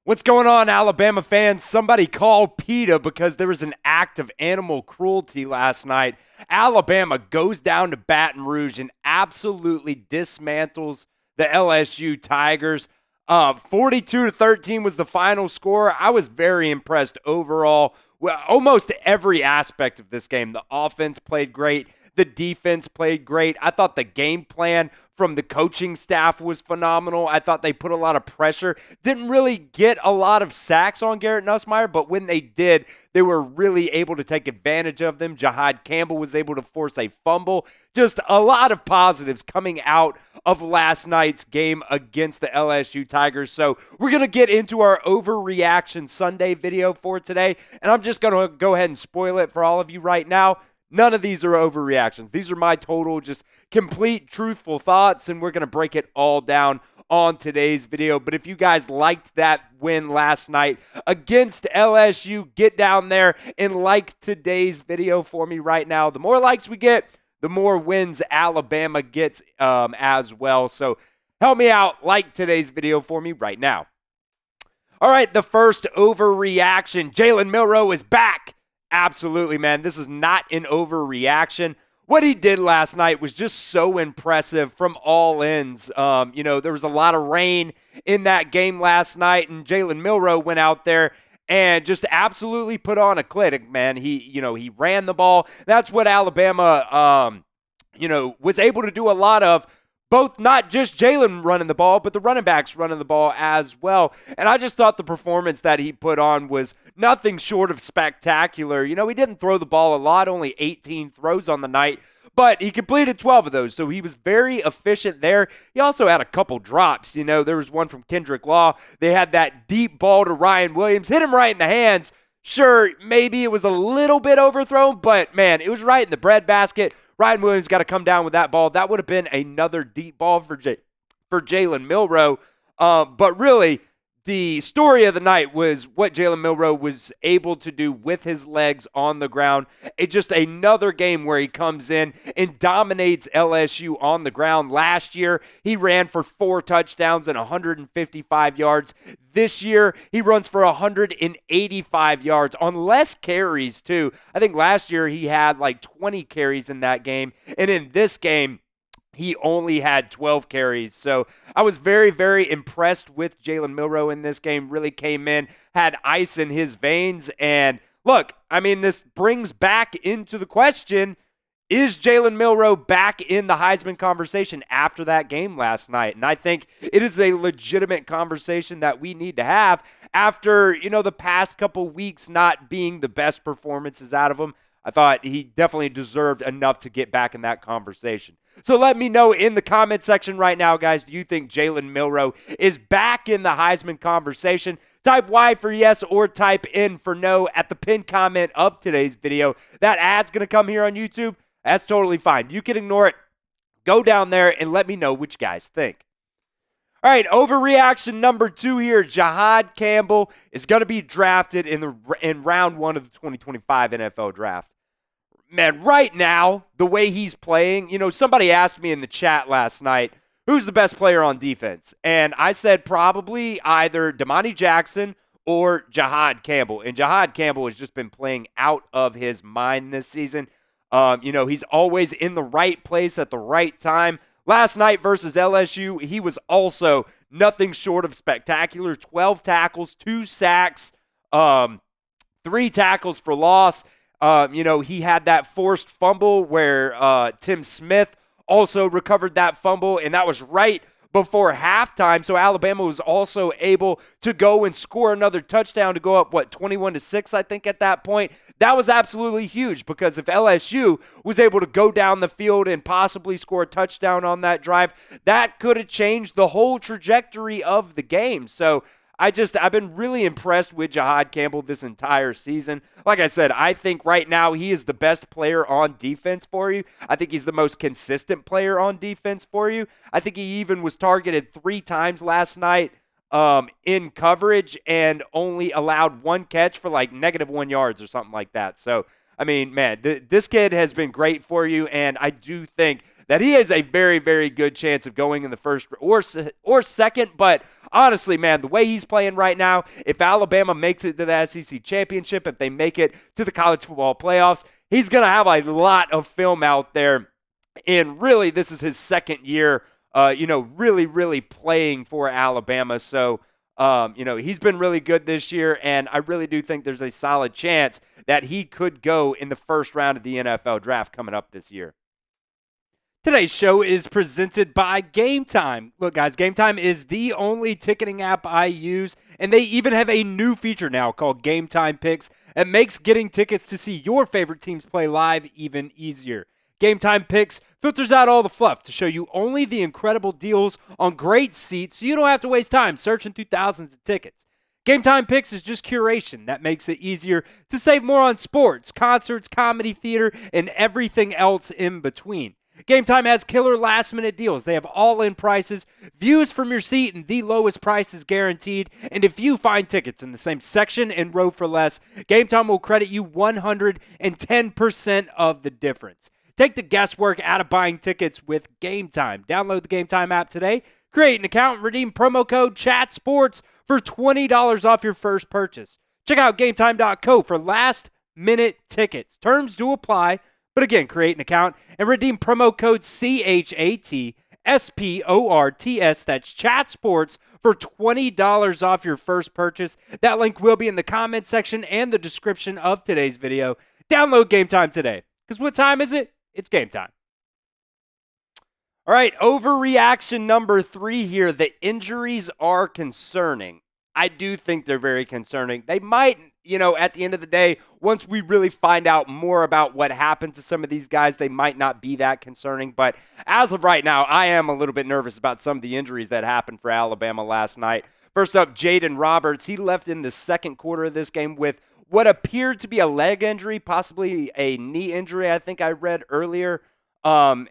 What's going on, Alabama fans? Somebody called PETA because there was an act of animal cruelty last night. Alabama goes down to Baton Rouge and absolutely dismantles the LSU Tigers. 42-13 was the final score. I was very impressed overall. Well, almost every aspect of this game. The offense played great. The defense played great. I thought the game plan from the coaching staff was phenomenal. I thought they put a lot of pressure. Didn't really get a lot of sacks on Garrett Nussmeier, but when they did, they were really able to take advantage of them. Jihaad Campbell was able to force a fumble. Just a lot of positives coming out of last night's game against the LSU Tigers. So we're going to get into our Overreaction Sunday video for today, and I'm just going to go ahead and spoil it for all of you right now. None of these are overreactions. These are my total, just complete, truthful thoughts, and we're going to break it all down on today's video. But if you guys liked that win last night against LSU, get down there and like today's video for me right now. The more likes we get, the more wins Alabama gets as well. So help me out, like today's video for me right now. All right, the first overreaction. Jalen Milroe is back. Absolutely, man. This is not an overreaction. What he did last night was just so impressive from all ends. There was a lot of rain in that game last night, and Jalen Milroe went out there and just absolutely put on a clinic, man. He ran the ball. That's what Alabama, was able to do a lot of. Both not just Jalen running the ball, but the running backs running the ball as well. And I just thought the performance that he put on was nothing short of spectacular. He didn't throw the ball a lot, only 18 throws on the night, but he completed 12 of those, so he was very efficient there. He also had a couple drops. There was one from Kendrick Law. They had that deep ball to Ryan Williams, hit him right in the hands. Sure, maybe it was a little bit overthrown, but, man, it was right in the breadbasket. Ryan Williams got to come down with that ball. That would have been another deep ball for Jalen Milroe. But really, the story of the night was what Jalen Milroe was able to do with his legs on the ground. It's just another game where he comes in and dominates LSU on the ground. Last year, he ran for 4 touchdowns and 155 yards. This year, he runs for 185 yards on less carries, too. I think last year he had like 20 carries in that game. And in this game, he only had 12 carries. So I was very, very impressed with Jalen Milroe in this game. Really came in, had ice in his veins. And look, this brings back into the question, is Jalen Milroe back in the Heisman conversation after that game last night? And I think it is a legitimate conversation that we need to have after, the past couple weeks not being the best performances out of him. I thought he definitely deserved enough to get back in that conversation. So let me know in the comment section right now, guys, do you think Jalen Milroe is back in the Heisman conversation? Type Y for yes or type N for no at the pinned comment of today's video. That ad's going to come here on YouTube. That's totally fine. You can ignore it. Go down there and let me know what you guys think. All right, overreaction number 2 here. Jihaad Campbell is going to be drafted in round 1 of the 2025 NFL draft. Man, right now, the way he's playing, somebody asked me in the chat last night, who's the best player on defense? And I said probably either Damani Jackson or Jihaad Campbell. And Jihaad Campbell has just been playing out of his mind this season. He's always in the right place at the right time. Last night versus LSU, he was also nothing short of spectacular. 12 tackles, 2 sacks, 3 tackles for loss. He had that forced fumble where Tim Smith also recovered that fumble, and that was right before halftime. So Alabama was also able to go and score another touchdown to go up, 21-6, I think, at that point. That was absolutely huge because if LSU was able to go down the field and possibly score a touchdown on that drive, that could have changed the whole trajectory of the game. So I've been really impressed with Jihaad Campbell this entire season. Like I said, I think right now he is the best player on defense for you. I think he's the most consistent player on defense for you. I think he even was targeted 3 times last night in coverage and only allowed 1 catch for like -1 yards or something like that. So, this kid has been great for you, and I do think that he has a very, very good chance of going in the first or second, but honestly, man, the way he's playing right now, if Alabama makes it to the SEC championship, if they make it to the college football playoffs, he's going to have a lot of film out there. And really, this is his second year, really, really playing for Alabama. So, he's been really good this year, and I really do think there's a solid chance that he could go in the first round of the NFL draft coming up this year. Today's show is presented by Game Time. Look, guys, Game Time is the only ticketing app I use, and they even have a new feature now called Game Time Picks. It makes getting tickets to see your favorite teams play live even easier. Game Time Picks filters out all the fluff to show you only the incredible deals on great seats so you don't have to waste time searching through thousands of tickets. Game Time Picks is just curation that makes it easier to save more on sports, concerts, comedy, theater, and everything else in between. Game Time has killer last-minute deals. They have all-in prices, views from your seat, and the lowest prices guaranteed. And if you find tickets in the same section and row for less, Game Time will credit you 110% of the difference. Take the guesswork out of buying tickets with Game Time. Download the Game Time app today, create an account, and redeem promo code CHATSPORTS for $20 off your first purchase. Check out GameTime.co for last-minute tickets. Terms do apply, but again, create an account and redeem promo code CHATSPORTS, that's CHATSPORTS, for $20 off your first purchase. That link will be in the comment section and the description of today's video. Download Game Time today, because what time is it? It's game time. All right, overreaction number 3 here. The injuries are concerning. I do think they're very concerning. They might, at the end of the day, once we really find out more about what happened to some of these guys, they might not be that concerning. But as of right now, I am a little bit nervous about some of the injuries that happened for Alabama last night. First up, Jaden Roberts. He left in the second quarter of this game with what appeared to be a leg injury, possibly a knee injury, I think I read earlier. I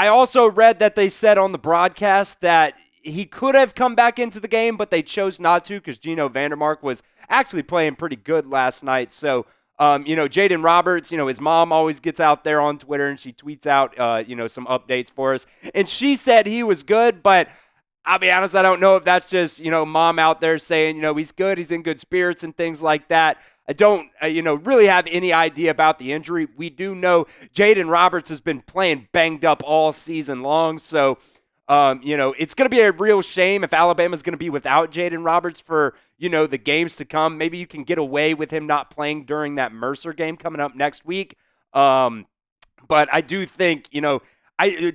also read that they said on the broadcast that he could have come back into the game, but they chose not to because Geno Vandermark was actually playing pretty good last night. So, Jaden Roberts, his mom always gets out there on Twitter and she tweets out, some updates for us. And she said he was good, but I'll be honest, I don't know if that's just, mom out there saying, he's good, he's in good spirits and things like that. I don't, really have any idea about the injury. We do know Jaden Roberts has been playing banged up all season long. So, it's going to be a real shame if Alabama's going to be without Jaden Roberts for, the games to come. Maybe you can get away with him not playing during that Mercer game coming up next week. But I do think,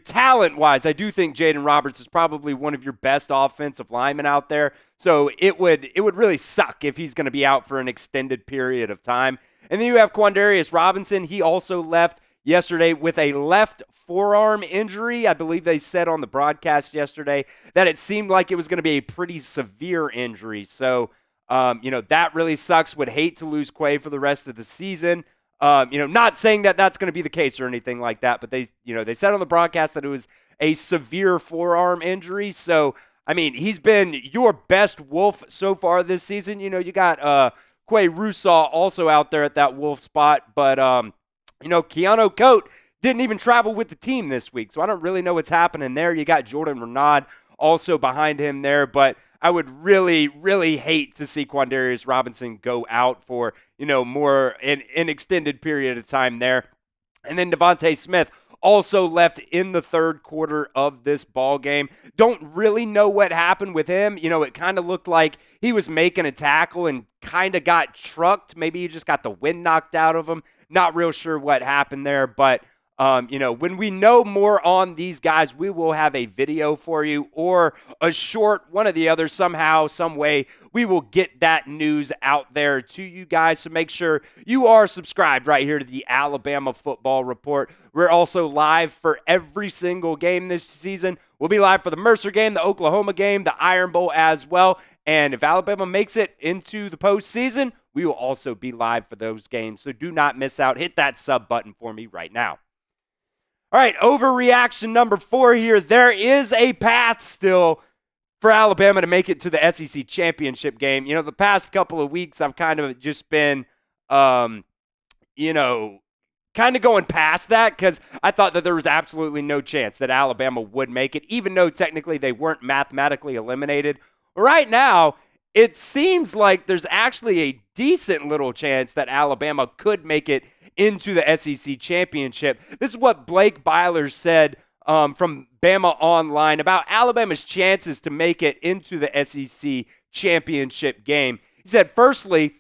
talent-wise, I do think Jaden Roberts is probably one of your best offensive linemen out there. So it would really suck if he's going to be out for an extended period of time. And then you have Quandarius Robinson. He also left yesterday with a left forearm injury. I believe they said on the broadcast yesterday that it seemed like it was going to be a pretty severe injury. So, that really sucks. Would hate to lose Quay for the rest of the season. Not saying that that's going to be the case or anything like that, but they said on the broadcast that it was a severe forearm injury. So, he's been your best Wolf so far this season. You got Quay Russaw also out there at that Wolf spot, but Keanu Coate didn't even travel with the team this week, so I don't really know what's happening there. You got Jordan Renaud also behind him there, but I would really, really hate to see Quandarius Robinson go out for, more an extended period of time there. And then Devontae Smith also left in the third quarter of this ball game. Don't really know what happened with him. It kind of looked like he was making a tackle and kind of got trucked. Maybe he just got the wind knocked out of him. Not real sure what happened there, but when we know more on these guys, we will have a video for you or a short, one or the other, somehow, some way. We will get that news out there to you guys. So make sure you are subscribed right here to the Alabama Football Report. We're also live for every single game this season. We'll be live for the Mercer game, the Oklahoma game, the Iron Bowl as well. And if Alabama makes it into the postseason, we will also be live for those games. So do not miss out. Hit that sub button for me right now. All right, overreaction number 4 here. There is a path still for Alabama to make it to the SEC championship game. The past couple of weeks I've kind of just been, kind kind of going past that because I thought that there was absolutely no chance that Alabama would make it, even though technically they weren't mathematically eliminated. Right now, it seems like there's actually a decent little chance that Alabama could make it into the SEC championship. This is what Blake Byler said from Bama Online about Alabama's chances to make it into the SEC championship game. He said, firstly,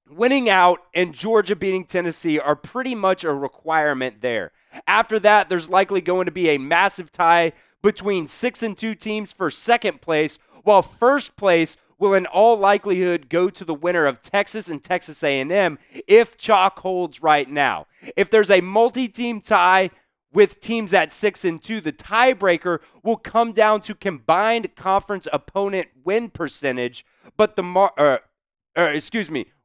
winning out and Georgia beating Tennessee are pretty much a requirement there. After that, there's likely going to be a massive tie between 6-2 teams for second place, while first place will in all likelihood go to the winner of Texas and Texas A&M if chalk holds right now. If there's a multi-team tie with teams at 6-2, the tiebreaker will come down to combined conference opponent win percentage, but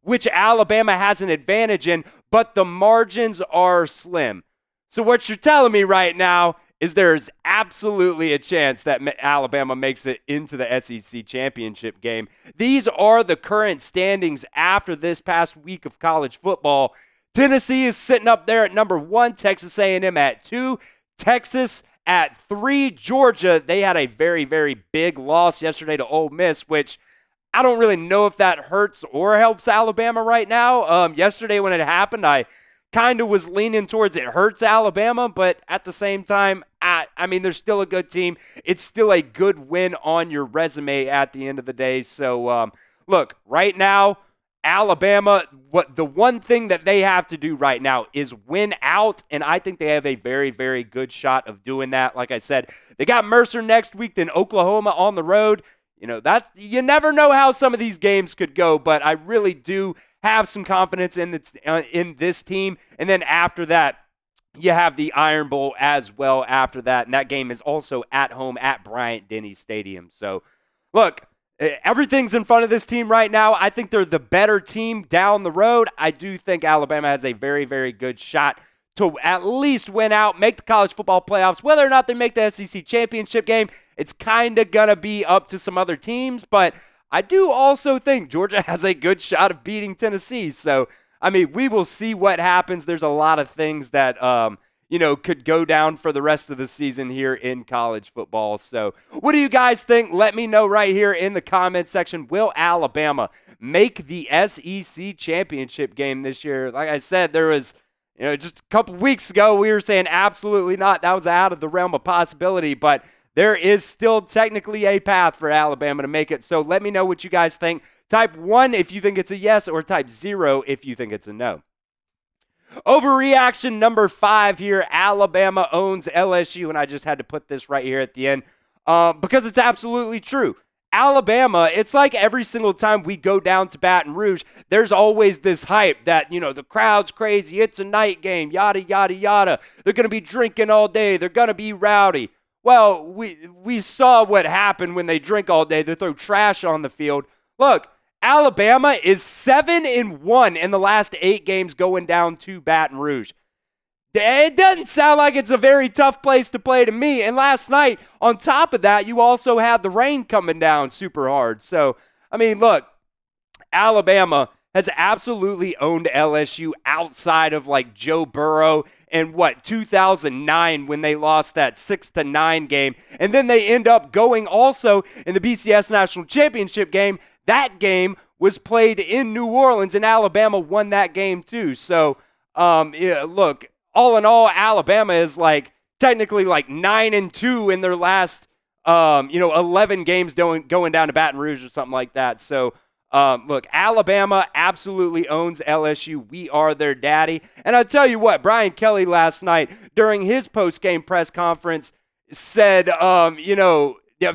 which Alabama has an advantage in, but the margins are slim. So what you're telling me right now is there's absolutely a chance that Alabama makes it into the SEC championship game. These are the current standings after this past week of college football. Tennessee is sitting up there at number 1, Texas A&M at 2, Texas at 3, Georgia. They had a very, very big loss yesterday to Ole Miss, which I don't really know if that hurts or helps Alabama right now. Yesterday when it happened, I kind of was leaning towards it hurts Alabama, but at the same time, I mean, they're still a good team. It's still a good win on your resume at the end of the day. So, look, right now, Alabama, the one thing that they have to do right now is win out, and I think they have a very, very good shot of doing that. Like I said, they got Mercer next week, then Oklahoma on the road. You know, you never know how some of these games could go, but I really do have some confidence in this team. And then after that, you have the Iron Bowl as well after that, and that game is also at home at Bryant-Denny Stadium. So, look, everything's in front of this team right now. I think they're the better team down the road. I do think Alabama has a very, very good shot to at least win out, make the college football playoffs. Whether or not they make the SEC championship game, it's kind of going to be up to some other teams. But I do also think Georgia has a good shot of beating Tennessee. So, I mean, we will see what happens. There's a lot of things that, could go down for the rest of the season here in college football. So what do you guys think? Let me know right here in the comments section. Will Alabama make the SEC championship game this year? Like I said, there was, just a couple weeks ago, we were saying absolutely not. That was out of the realm of possibility, but there is still technically a path for Alabama to make it. So let me know what you guys think. Type 1 if you think it's a yes, or type 0 if you think it's a no. Overreaction number 5 here. Alabama owns LSU, and I just had to put this right here at the end because it's absolutely true. Alabama, it's like every single time we go down to Baton Rouge, there's always this hype that, the crowd's crazy, it's a night game, yada, yada, yada. They're going to be drinking all day. They're going to be rowdy. Well, we saw what happened when they drink all day. They throw trash on the field. Look, Alabama is 7-1 in the last 8 games going down to Baton Rouge. It doesn't sound like it's a very tough place to play to me. And last night, on top of that, you also had the rain coming down super hard. So, I mean, look, Alabama has absolutely owned LSU outside of like Joe Burrow and 2009 when they lost that 6-9 game. And then they end up going also in the BCS National Championship game. That game was played in New Orleans, and Alabama won that game too. So, look, all in all, Alabama is technically 9-2 in their last, 11 games going down to Baton Rouge or something like that. So, look, Alabama absolutely owns LSU. We are their daddy. And I'll tell you what, Brian Kelly last night during his post-game press conference said,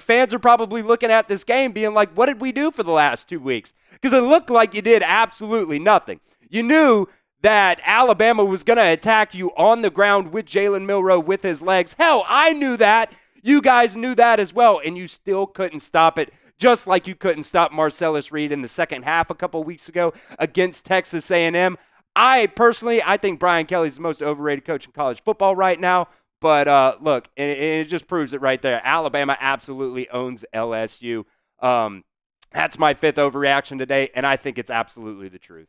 fans are probably looking at this game being like, what did we do for the last 2 weeks? Because it looked like you did absolutely nothing. You knew that Alabama was going to attack you on the ground with Jalen Milroe with his legs. Hell, I knew that. You guys knew that as well, and you still couldn't stop it, just like you couldn't stop Marcellus Reed in the second half a couple weeks ago against Texas A&M. I think Brian Kelly's the most overrated coach in college football right now. But look, and it just proves it right there. Alabama absolutely owns LSU. That's my 5th overreaction today, and I think it's absolutely the truth.